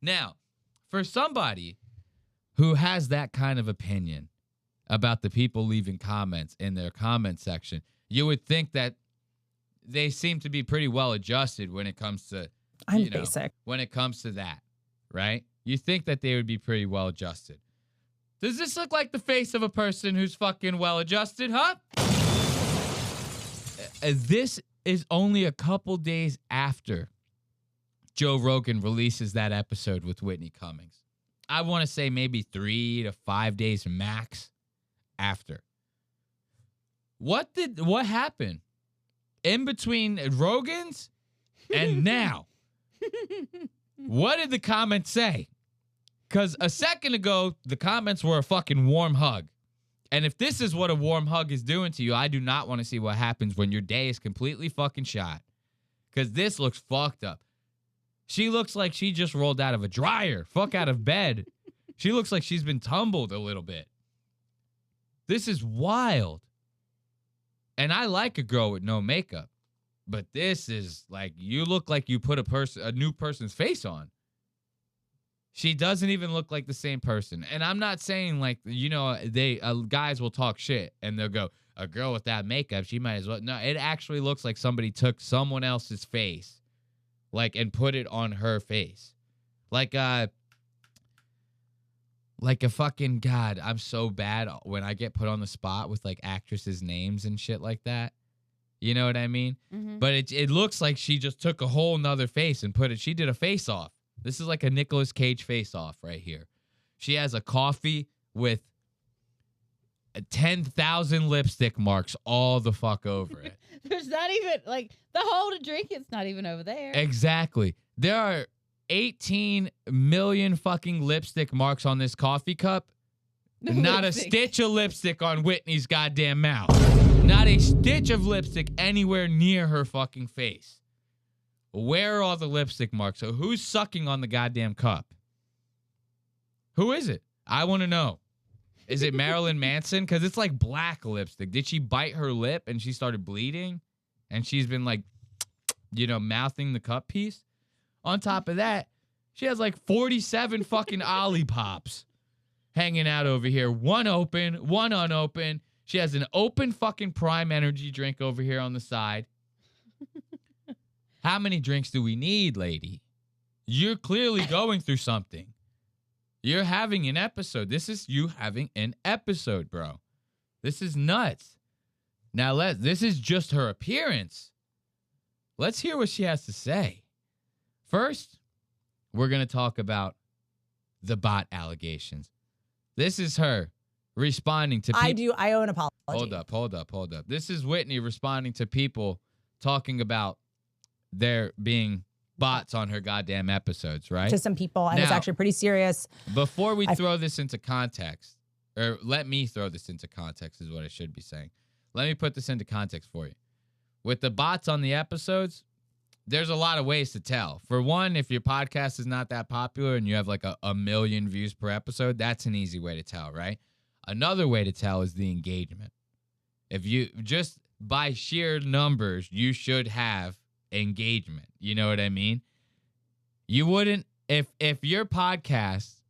Now, for somebody who has that kind of opinion about the people leaving comments in their comment section, you would think that they seem to be pretty well adjusted when it comes to, basic. When it comes to that, right? You think that they would be pretty well adjusted. Does this look like the face of a person who's fucking well adjusted, huh? This is only a couple days after Joe Rogan releases that episode with Whitney Cummings. I want to say maybe 3 to 5 days max after. What happened in between Rogan's and now? What did the comments say? Because a second ago, the comments were a fucking warm hug. And if this is what a warm hug is doing to you, I do not want to see what happens when your day is completely fucking shot. Because this looks fucked up. She looks like she just rolled out of a dryer. Fuck out of bed. She looks like she's been tumbled a little bit. This is wild. And I like a girl with no makeup. But this is like, you look like you put a new person's face on. She doesn't even look like the same person. And I'm not saying like, guys will talk shit and they'll go, a girl with that makeup, she might as well. No, it actually looks like somebody took someone else's face, like, and put it on her face. Like a fucking, God, I'm so bad when I get put on the spot with like actresses' names and shit like that. You know what I mean? Mm-hmm. But it looks like she just took a whole nother face and she did a face off. This is like a Nicolas Cage face-off right here. She has a coffee with 10,000 lipstick marks all the fuck over it. There's not even, like, the hole to drink, it's not even over there. Exactly. There are 18 million fucking lipstick marks on this coffee cup. Not a stitch of lipstick on Whitney's goddamn mouth. Not a stitch of lipstick anywhere near her fucking face. Where are all the lipstick marks? So who's sucking on the goddamn cup? Who is it? I want to know. Is it Marilyn Manson? Because it's like black lipstick. Did she bite her lip and she started bleeding? And she's been like, mouthing the cup piece? On top of that, she has like 47 fucking Ollipops hanging out over here. One open, one unopened. She has an open fucking Prime Energy drink over here on the side. How many drinks do we need, lady? You're clearly going through something. You're having an episode. This is you having an episode, bro. This is nuts. Now, this is just her appearance. Let's hear what she has to say. First, we're going to talk about the bot allegations. This is her responding to people. I owe an apology. Hold up. This is Whitney responding to people talking about there being bots on her goddamn episodes, right? To some people, and now, it's actually pretty serious. Before we throw this into context, or let me throw this into context is what I should be saying. Let me put this into context for you. With the bots on the episodes, there's a lot of ways to tell. For one, if your podcast is not that popular and you have like a million views per episode, that's an easy way to tell, right? Another way to tell is the engagement. If you just by sheer numbers, you should have engagement. You know what I mean? You wouldn't if your podcast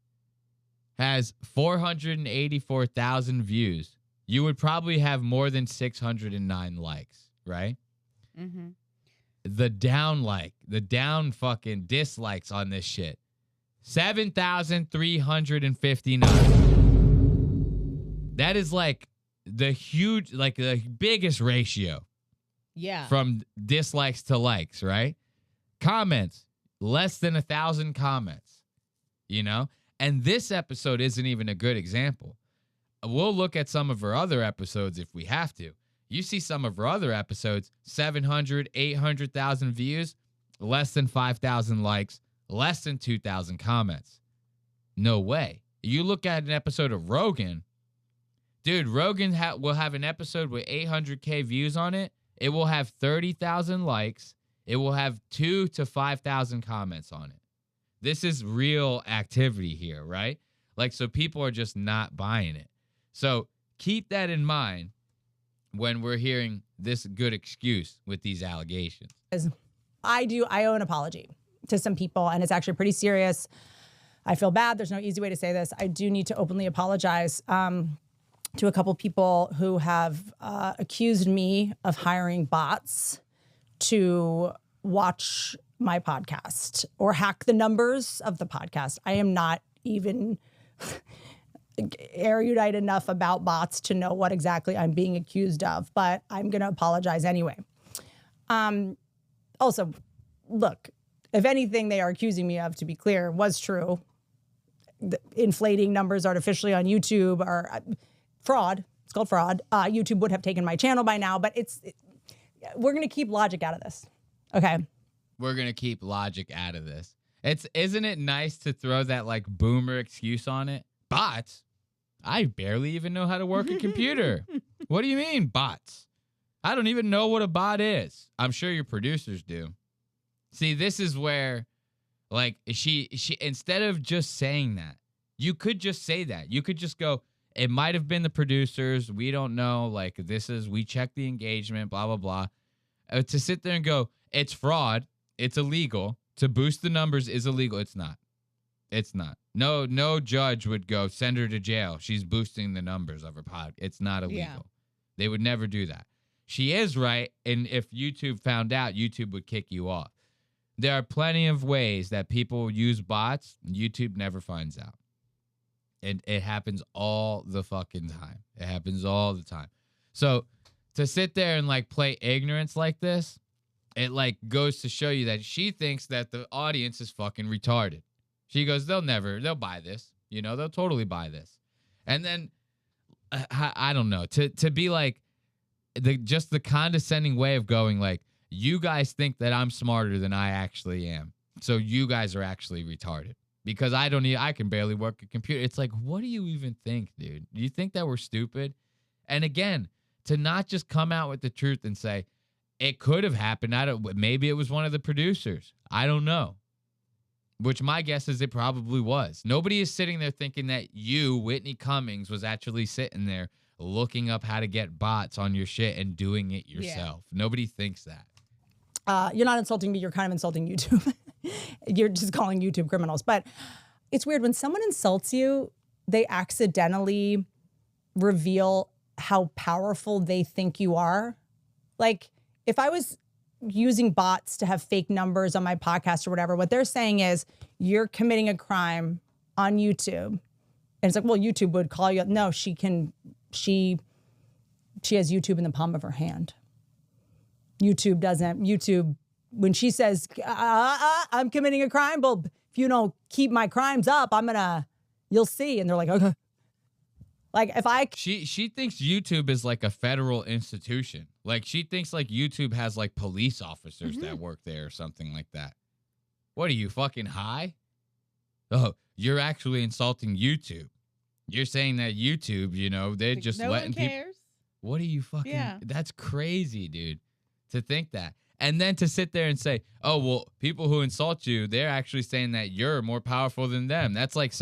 has 484,000 views, you would probably have more than 609 likes, right? Mm-hmm. The down fucking dislikes on this shit, 7,359. That is like the biggest ratio. Yeah. From dislikes to likes, right? Comments, less than 1,000 comments, And this episode isn't even a good example. We'll look at some of her other episodes if we have to. You see some of her other episodes, 700, 800,000 views, less than 5,000 likes, less than 2,000 comments. No way. You look at an episode of Rogan, dude, Rogan will have an episode with 800K views on it. It will have 30,000 likes. It will have 2,000 to 5,000 comments on it. This is real activity here, right? Like, so people are just not buying it. So keep that in mind when we're hearing this good excuse with these allegations. I owe an apology to some people, and it's actually pretty serious. I feel bad. There's no easy way to say this. I do need to openly apologize to a couple people who have accused me of hiring bots to watch my podcast or hack the numbers of the podcast. I am not even erudite enough about bots to know what exactly I'm being accused of, but I'm going to apologize anyway. Also, look, if anything they are accusing me of, to be clear, was true, inflating numbers artificially on YouTube or fraud. It's called fraud. YouTube would have taken my channel by now, but we're going to keep logic out of this. Okay. We're going to keep logic out of this. Isn't it nice to throw that like boomer excuse on it? Bots? I barely even know how to work a computer. What do you mean bots? I don't even know what a bot is. I'm sure your producers do. See, this is where like she instead of just saying that, you could just say that. You could just go, it might have been the producers. We don't know. Like we checked the engagement, blah, blah, blah. To sit there and go, it's fraud. It's illegal. To boost the numbers is illegal. It's not. It's not. No judge would go, send her to jail. She's boosting the numbers of her pod. It's not illegal. Yeah. They would never do that. She is right. And if YouTube found out, YouTube would kick you off. There are plenty of ways that people use bots. YouTube never finds out. It happens all the fucking time. It happens all the time. So to sit there and like play ignorance like this, it like goes to show you that she thinks that the audience is fucking retarded. She goes, they'll buy this. You know, they'll totally buy this. And then, I don't know, to be like, the condescending way of going like, you guys think that I'm smarter than I actually am. So you guys are actually retarded. Because I can barely work a computer. It's like, what do you even think, dude? Do you think that we're stupid? And again, to not just come out with the truth and say, it could have happened. Maybe it was one of the producers. I don't know. Which my guess is it probably was. Nobody is sitting there thinking that you, Whitney Cummings, was actually sitting there looking up how to get bots on your shit and doing it yourself. Yeah. Nobody thinks that. You're not insulting me. You're kind of insulting YouTube. You're just calling YouTube criminals. But it's weird. When someone insults you, they accidentally reveal how powerful they think you are. Like, if I was using bots to have fake numbers on my podcast or whatever, what they're saying is you're committing a crime on YouTube. And it's like, well, YouTube would call you. No, she has YouTube in the palm of her hand. YouTube doesn't. YouTube, when she says, I'm committing a crime, well, if you don't keep my crimes up, you'll see. And they're like, okay. Like if I... She thinks YouTube is like a federal institution. Like she thinks like YouTube has like police officers that work there or something like that. What are you, fucking high? Oh, you're actually insulting YouTube. You're saying that YouTube, you know, they're just letting people... No one cares. What are you fucking... Yeah. That's crazy, dude. To think that. And then to sit there and say, oh, well, people who insult you, they're actually saying that you're more powerful than them. That's like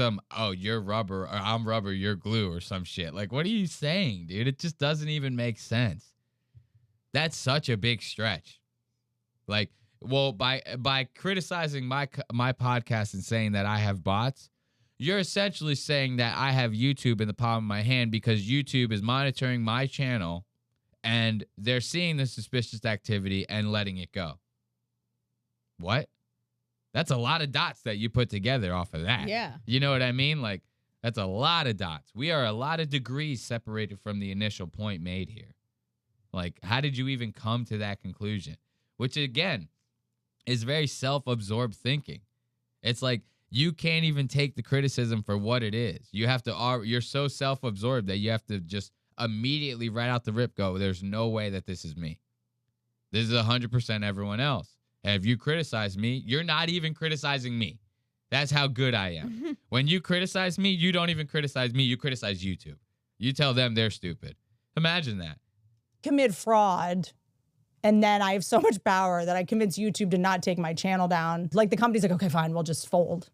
you're rubber, or I'm rubber, you're glue, or some shit. Like, what are you saying, dude? It just doesn't even make sense. That's such a big stretch. Like, well, by criticizing my podcast and saying that I have bots, you're essentially saying that I have YouTube in the palm of my hand because YouTube is monitoring my channel and they're seeing the suspicious activity and letting it go. What? That's a lot of dots that you put together off of that. Yeah. You know what I mean? Like, that's a lot of dots. We are a lot of degrees separated from the initial point made here. Like, how did you even come to that conclusion? Which, again, is very self-absorbed thinking. It's like, you can't even take the criticism for what it is. You're so self-absorbed that you have to just immediately right out the rip go, there's no way that this is me. This is 100% everyone else. And if you criticize me, you're not even criticizing me. That's how good I am. When you criticize me, you don't even criticize me. You criticize YouTube. You tell them they're stupid. Imagine that. Commit fraud. And then I have so much power that I convince YouTube to not take my channel down. Like the company's like, okay, fine, we'll just fold.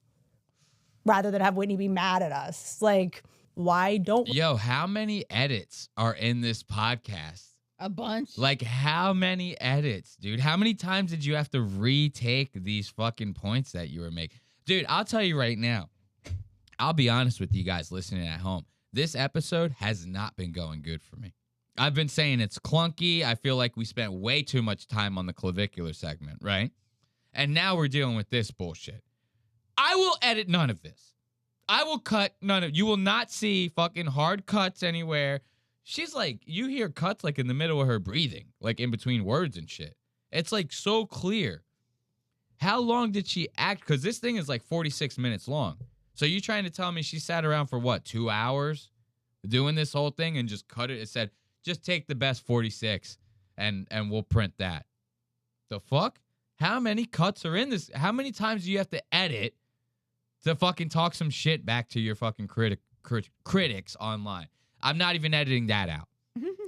Rather than have Whitney be mad at us. Like, why don't... Yo, how many edits are in this podcast? A bunch. Like, how many edits, dude? How many times did you have to retake these fucking points that you were making? Dude, I'll tell you right now. I'll be honest with you guys listening at home. This episode has not been going good for me. I've been saying it's clunky. I feel like we spent way too much time on the clavicular segment, right? And now we're dealing with this bullshit. I will edit none of this. I will cut none of. You will not see fucking hard cuts anywhere. She's like, you hear cuts like in the middle of her breathing, like in between words and shit. It's like so clear. How long did she act? Because this thing is like 46 minutes long. So you trying to tell me she sat around for what, 2 hours doing this whole thing and just cut it? It said, just take the best 46 and we'll print that. The fuck? How many cuts are in this? How many times do you have to edit to fucking talk some shit back to your fucking critics online? I'm not even editing that out.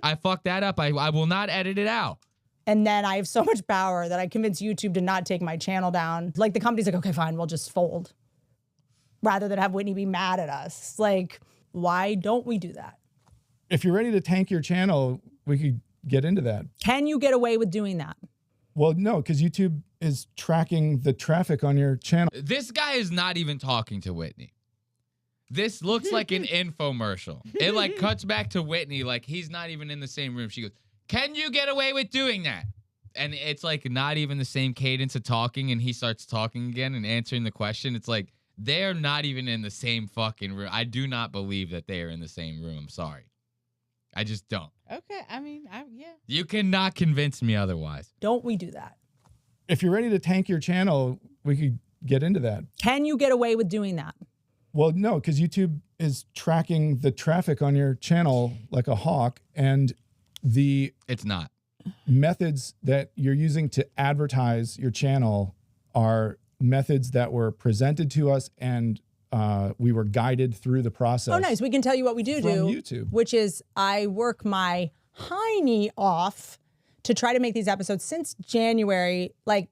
I fucked that up. I will not edit it out. And then I have so much power that I convinced YouTube to not take my channel down. Like the company's like, okay, fine, we'll just fold. Rather than have Whitney be mad at us. Like, why don't we do that? If you're ready to tank your channel, we could get into that. Can you get away with doing that? Well, no, because YouTube is tracking the traffic on your channel. This guy is not even talking to Whitney. This looks like an infomercial. It like cuts back to Whitney like he's not even in the same room. She goes, can you get away with doing that? And it's like not even the same cadence of talking, and he starts talking again and answering the question. It's like they're not even in the same fucking room. I do not believe that they are in the same room. I'm sorry. I just don't. Okay, I mean, yeah. You cannot convince me otherwise. Don't we do that? If you're ready to tank your channel, we could get into that. Can you get away with doing that? Well, no, because YouTube is tracking the traffic on your channel like a hawk, and it's not. Methods that you're using to advertise your channel are methods that were presented to us, and we were guided through the process. Oh, nice. We can tell you what we do from YouTube. Which is I work my hiney off to try to make these episodes since January, like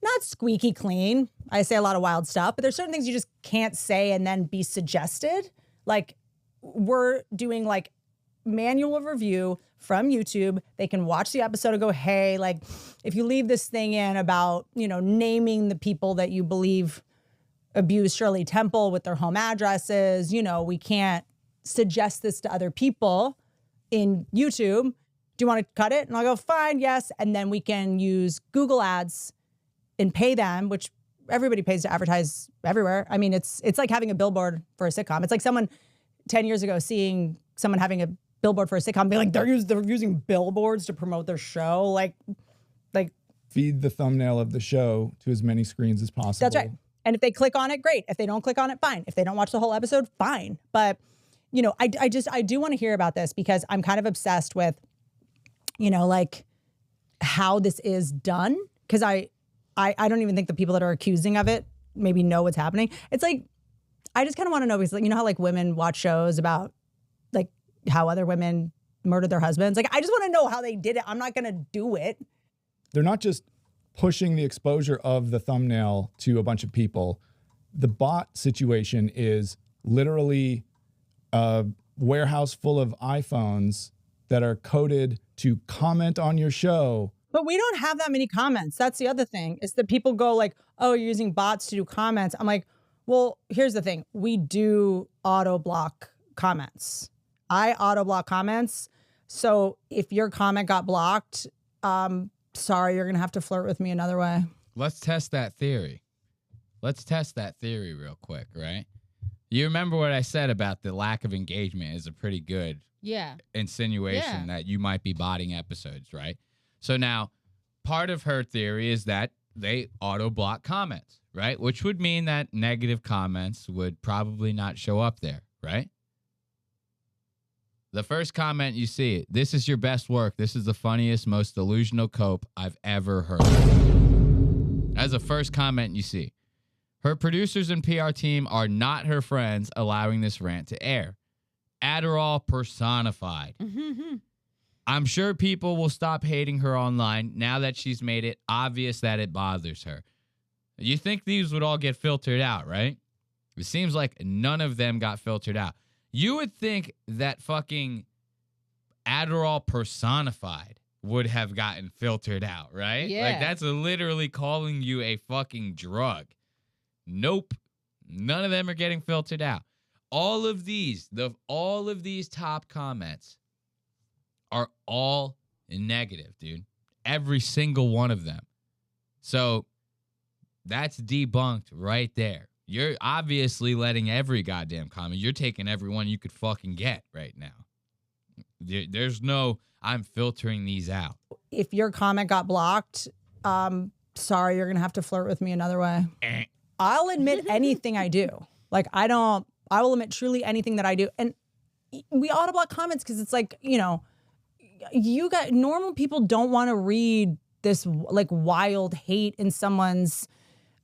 not squeaky clean. I say a lot of wild stuff, but there's certain things you just can't say and then be suggested. Like we're doing like manual review from YouTube. They can watch the episode and go, hey, like if you leave this thing in about, you know, naming the people that you believe abused Shirley Temple with their home addresses, you know, we can't suggest this to other people in YouTube. Do you want to cut it? And I'll go, fine, yes. And then we can use Google Ads and pay them, which everybody pays to advertise everywhere. I mean, it's like having a billboard for a sitcom. It's like someone 10 years ago seeing someone having a billboard for a sitcom, be like, they're using billboards to promote their show. Like feed the thumbnail of the show to as many screens as possible. That's right. And if they click on it, great. If they don't click on it, fine. If they don't watch the whole episode, fine. But, you know, I do want to hear about this because I'm kind of obsessed with, you know, like how this is done. Because I don't even think the people that are accusing of it maybe know what's happening. It's like, I just kind of want to know because, like, you know how like women watch shows about like how other women murdered their husbands? Like, I just want to know how they did it. I'm not going to do it. They're not just pushing the exposure of the thumbnail to a bunch of people. The bot situation is literally a warehouse full of iPhones that are coded to comment on your show. But we don't have that many comments. That's the other thing, is that people go like, oh, you're using bots to do comments. I'm like, well, here's the thing. We do auto block comments. I auto block comments. So if your comment got blocked, sorry, you're going to have to flirt with me another way. Let's test that theory. Let's test that theory real quick, right? You remember what I said about the lack of engagement is a pretty good insinuation that you might be botting episodes, right? So now, part of her theory is that they auto-block comments, right? Which would mean that negative comments would probably not show up there, right? The first comment you see, this is your best work. This is the funniest, most delusional cope I've ever heard. That's the first comment you see. Her producers and PR team are not her friends allowing this rant to air. Adderall personified. I'm sure people will stop hating her online now that she's made it obvious that it bothers her. You think these would all get filtered out, right? It seems like none of them got filtered out. You would think that fucking Adderall personified would have gotten filtered out, right? Yeah. Like, that's literally calling you a fucking drug. Nope. None of them are getting filtered out. all of these top comments are all negative, dude. Every single one of them. So that's debunked right there. You're obviously letting every goddamn comment. You're taking every one you could fucking get right now. There's no, I'm filtering these out. If your comment got blocked, sorry, you're going to have to flirt with me another way. I'll admit anything I do. Like, I will admit truly anything that I do. And we auto block comments because it's like, you know, normal people don't want to read this like wild hate in someone's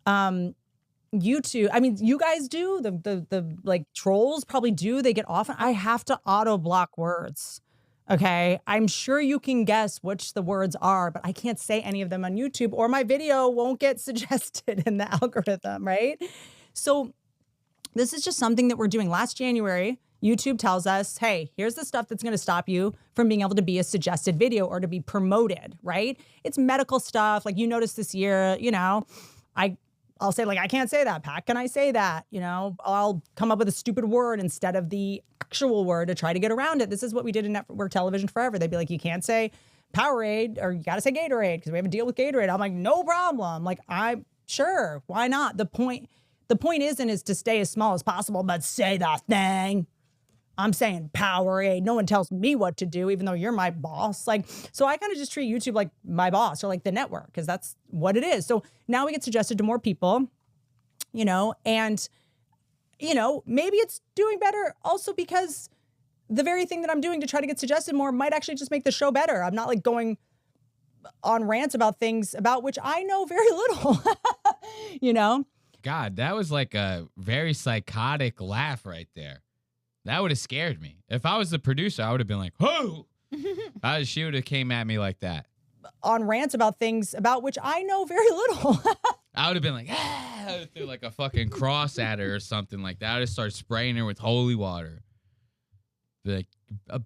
YouTube. I mean, you guys do, the like trolls probably do. They get often. I have to auto block words. Okay. I'm sure you can guess which the words are, but I can't say any of them on YouTube or my video won't get suggested in the algorithm. Right. So this is just something that we're doing. Last January, YouTube tells us, hey, here's the stuff that's going to stop you from being able to be a suggested video or to be promoted, right? It's medical stuff. Like you noticed this year, you know, I'll say like, I can't say that. Pat, can I say that? You know, I'll come up with a stupid word instead of the actual word to try to get around it. This is what we did in network television forever. They'd be like, you can't say Powerade or you got to say Gatorade because we have a deal with Gatorade. I'm like, no problem. Like, I'm sure. Why not? The point is to stay as small as possible, but say the thing. I'm saying Powerade. No one tells me what to do, even though you're my boss. Like, so I kind of just treat YouTube like my boss or like the network because that's what it is. So now we get suggested to more people, you know, and, you know, maybe it's doing better also because the very thing that I'm doing to try to get suggested more might actually just make the show better. I'm not like going on rants about things about which I know very little, you know? God, that was like a very psychotic laugh right there. That would have scared me. If I was the producer, I would have been like, "Whoa!" She would have came at me like that. On rants about things about which I know very little. I would have been like, "Ah!" I would have threw like a fucking cross at her or something like that. I would have started spraying her with holy water. Be like,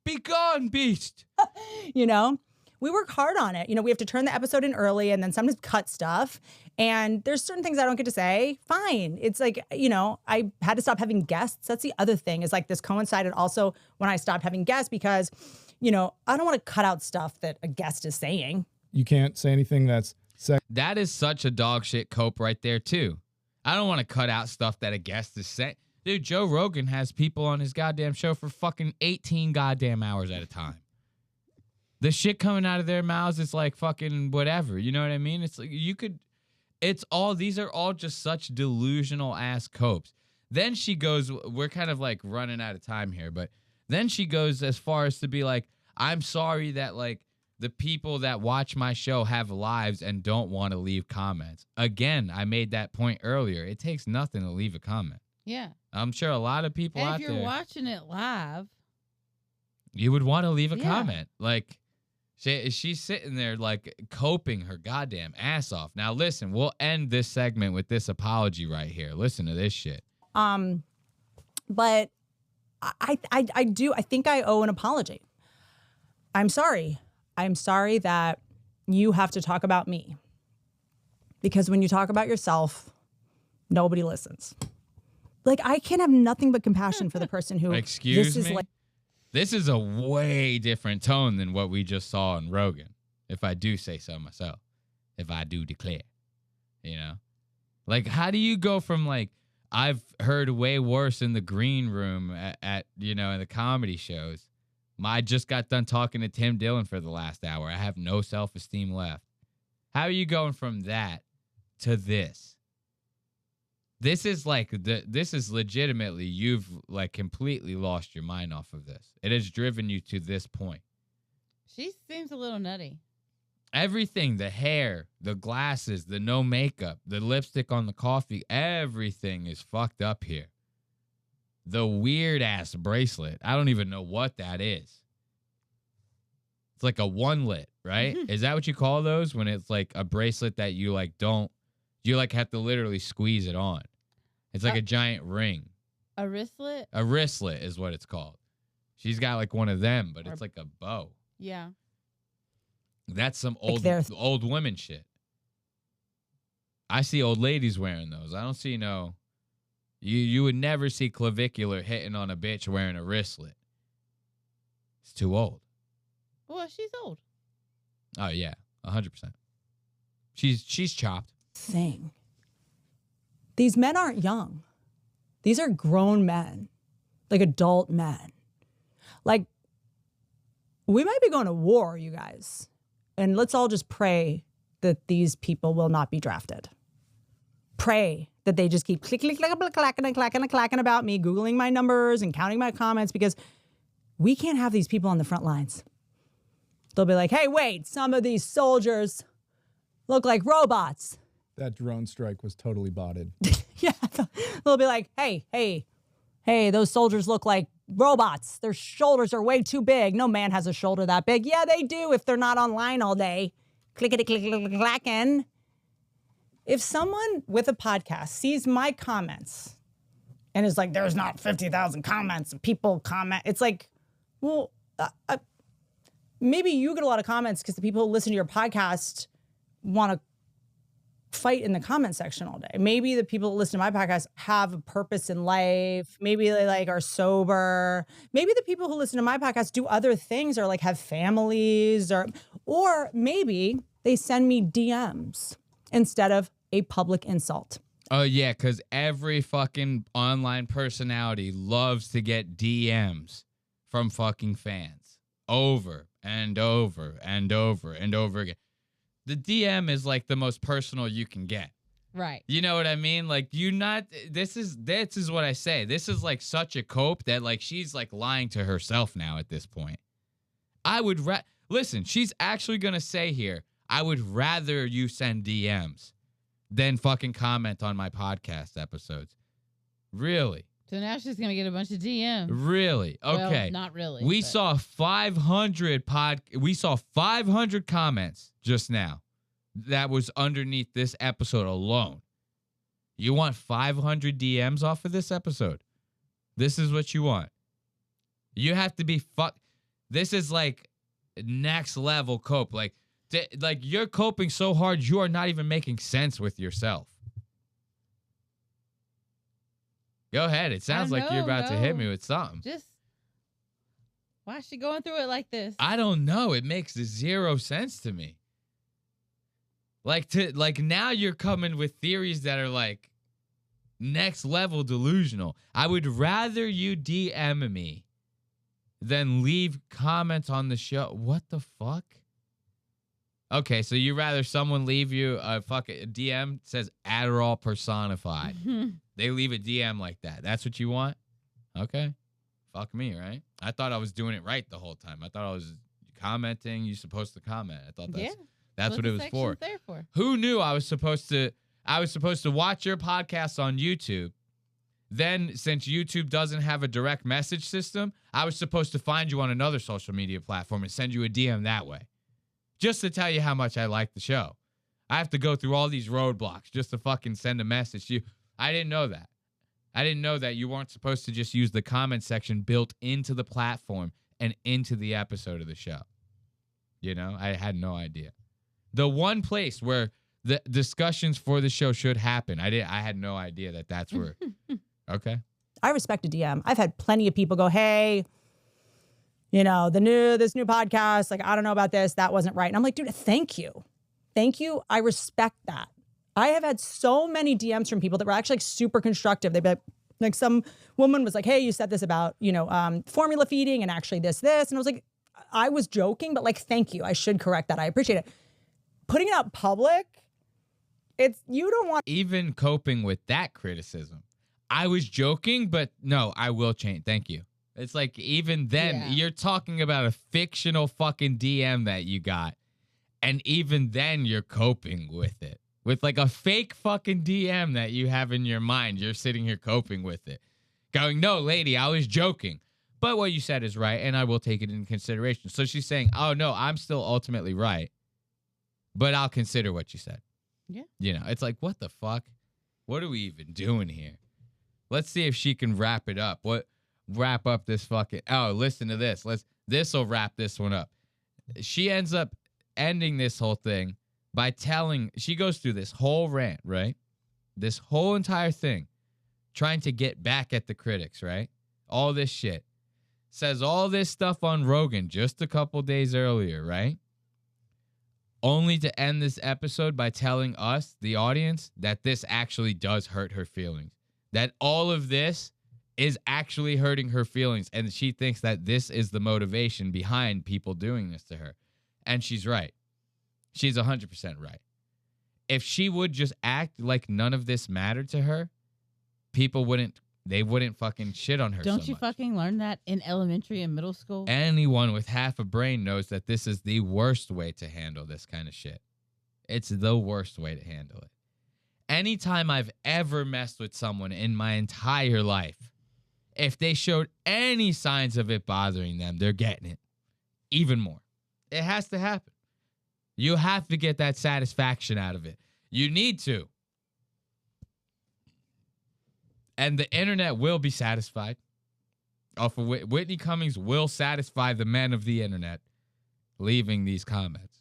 be gone, beast. You know? We work hard on it. You know, we have to turn the episode in early and then sometimes cut stuff. And there's certain things I don't get to say. Fine. It's like, you know, I had to stop having guests. That's the other thing is like this coincided also when I stopped having guests because, you know, I don't want to cut out stuff that a guest is saying. You can't say anything that's That is such a dog shit cope right there, too. I don't want to cut out stuff that a guest is saying. Dude, Joe Rogan has people on his goddamn show for fucking 18 goddamn hours at a time. The shit coming out of their mouths is like fucking whatever. You know what I mean? It's like these are all just such delusional ass copes. Then she goes, we're kind of like running out of time here, but then she goes as far as to be like, I'm sorry that like the people that watch my show have lives and don't want to leave comments. Again, I made that point earlier. It takes nothing to leave a comment. Yeah. I'm sure a lot of people And out if there, you're watching it live, you would want to leave a Yeah. comment. Like, she's sitting there like coping her goddamn ass off. Now listen, we'll end this segment with this apology right here. Listen to this shit. But I think I owe an apology. I'm sorry. I'm sorry that you have to talk about me. Because when you talk about yourself, nobody listens. Like I can have nothing but compassion for the person who Excuse this me? is like This is a way different tone than what we just saw on Rogan. If I do say so myself. If I do declare. You know? Like, how do you go from, like, I've heard way worse in the green room at you know, in the comedy shows. I just got done talking to Tim Dillon for the last hour. I have no self-esteem left. How are you going from that to this? This is like this is legitimately you've like completely lost your mind off of this. It has driven you to this point. she seems a little nutty. Everything, the hair, the glasses, the no makeup, the lipstick on the coffee, everything is fucked up here. The weird ass bracelet. I don't even know what that is. It's like a one-lit, right? Is that what you call those when it's like a bracelet that you like you like have to literally squeeze it on? It's like a giant ring. A wristlet? A wristlet is what it's called. She's got like one of them, but it's like a bow. Yeah. That's some Like old women shit. I see old ladies wearing those. I don't see no, You would never see clavicular hitting on a bitch wearing a wristlet. It's too old. Well, she's old. Oh yeah, 100%. She's chopped. Thing. These men aren't young. These are grown men, like adult men. Like, we might be going to war, you guys. And let's all just pray that these people will not be drafted. Pray that they just keep clacking about me, Googling my numbers and counting my comments, because we can't have these people on the front lines. They'll be like, hey, wait, some of these soldiers look like robots. That drone strike was totally botted. Yeah, they'll be like, hey, those soldiers look like robots. Their shoulders are way too big. No man has a shoulder that big. Yeah, they do if they're not online all day. Clickety-clacking. If someone with a podcast sees my comments and is like, there's not 50,000 comments and people comment, it's like, well, maybe you get a lot of comments because the people who listen to your podcast want to fight in the comment section all day. Maybe the people that listen to my podcast have a purpose in life. Maybe they like are sober. Maybe the people who listen to my podcast do other things or like have families, or maybe they send me DMs instead of a public insult. Oh yeah, because every fucking online personality loves to get DMs from fucking fans over and over and over and over again. The DM is like the most personal you can get. Right. You know what I mean? Like, this is what I say. This is like such a cope that like she's like lying to herself now at this point. I would listen, she's actually going to say here, I would rather you send DMs than fucking comment on my podcast episodes. Really? So now she's going to get a bunch of DMs. Really? Okay. Well, not really. We saw 500 comments just now. That was underneath this episode alone. You want 500 DMs off of this episode? This is what you want. You have to be This is like next level cope. Like you're coping so hard you are not even making sense with yourself. Go ahead. It sounds like you're about to hit me with something. Just, why is she going through it like this? I don't know. It makes zero sense to me. Like now you're coming with theories that are like next level delusional. I would rather you DM me than leave comments on the show. What the fuck? Okay, so you rather someone leave you a fucking DM says Adderall personified. They leave a DM like that. That's what you want? Okay. Fuck me, right? I thought I was doing it right the whole time. I thought I was commenting. You're supposed to comment. I thought that's what it was for. There for. Who knew I was supposed to watch your podcast on YouTube. Then, since YouTube doesn't have a direct message system, I was supposed to find you on another social media platform and send you a DM that way. Just to tell you how much I like the show. I have to go through all these roadblocks just to fucking send a message to you. I didn't know that. I didn't know that you weren't supposed to just use the comment section built into the platform and into the episode of the show. You know, I had no idea. The one place where the discussions for the show should happen, I had no idea that that's where. Okay. I respect a DM. I've had plenty of people go, hey, you know, this new podcast, like, I don't know about this. That wasn't right. And I'm like, dude, thank you. Thank you. I respect that. I have had so many DMs from people that were actually like super constructive. They'd be like some woman was like, hey, you said this about, formula feeding and actually this. And I was like, I was joking, but like, thank you. I should correct that. I appreciate it. Putting it out public, you don't want. Even coping with that criticism. I was joking, but no, I will change. Thank you. It's like, even then, you're talking about a fictional fucking DM that you got. And even then, you're coping with it. With like a fake fucking DM that you have in your mind. You're sitting here coping with it. Going, no, lady, I was joking. But what you said is right, and I will take it into consideration. So she's saying, oh, no, I'm still ultimately right. But I'll consider what you said. Yeah. You know, it's like, what the fuck? What are we even doing here? Let's see if she can wrap it up. Wrap up this fucking. Oh, listen to this. This'll wrap this one up. She ends up ending this whole thing by she goes through this whole rant, right? This whole entire thing, trying to get back at the critics, right? All this shit. Says all this stuff on Rogan just a couple days earlier, right? Only to end this episode by telling us, the audience, that this actually does hurt her feelings. That all of this is actually hurting her feelings, and she thinks that this is the motivation behind people doing this to her. And she's right. She's 100% right. If she would just act like none of this mattered to her, people wouldn't fucking shit on her. Don't so you much. fucking learn that in elementary and middle school? Anyone with half a brain knows that this is the worst way to handle this kind of shit. It's the worst way to handle it. Anytime I've ever messed with someone in my entire life, if they showed any signs of it bothering them, they're getting it even more. It has to happen. You have to get that satisfaction out of it. You need to. And the internet will be satisfied. Off of Whitney Cummings will satisfy the men of the internet leaving these comments.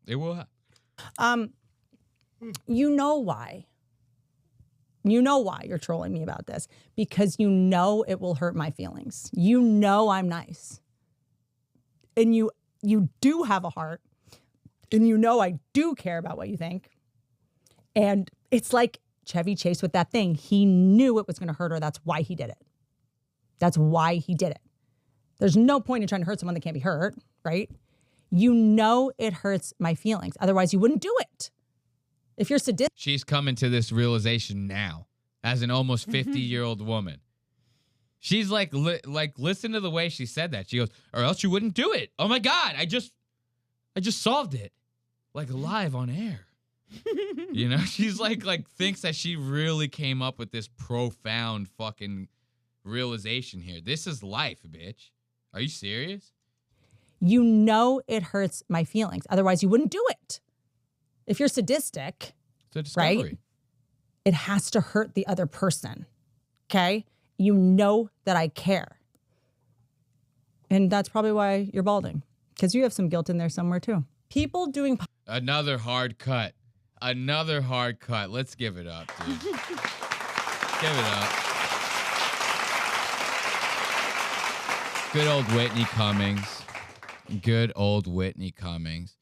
It will happen. You know why. You know why you're trolling me about this. Because you know it will hurt my feelings. You know I'm nice. And you do have a heart. And you know I do care about what you think. And it's like Chevy Chase with that thing. He knew it was going to hurt her. That's why he did it. That's why he did it. There's no point in trying to hurt someone that can't be hurt, right? You know it hurts my feelings. Otherwise, you wouldn't do it. If you're sadistic. She's coming to this realization now as an almost 50-year-old woman. She's like, listen to the way she said that. She goes, or else you wouldn't do it. Oh my God, I just solved it. Like live on air. You know, she's like thinks that she really came up with this profound fucking realization here. This is life, bitch. Are you serious? You know it hurts my feelings. Otherwise, you wouldn't do it. If you're sadistic, It's a discovery. right? It has to hurt the other person. Okay? You know that I care. And that's probably why you're balding. Because you have some guilt in there somewhere too. People doing Another hard cut. Another hard cut. Let's give it up, dude. Give it up. Good old Whitney Cummings. Good old Whitney Cummings.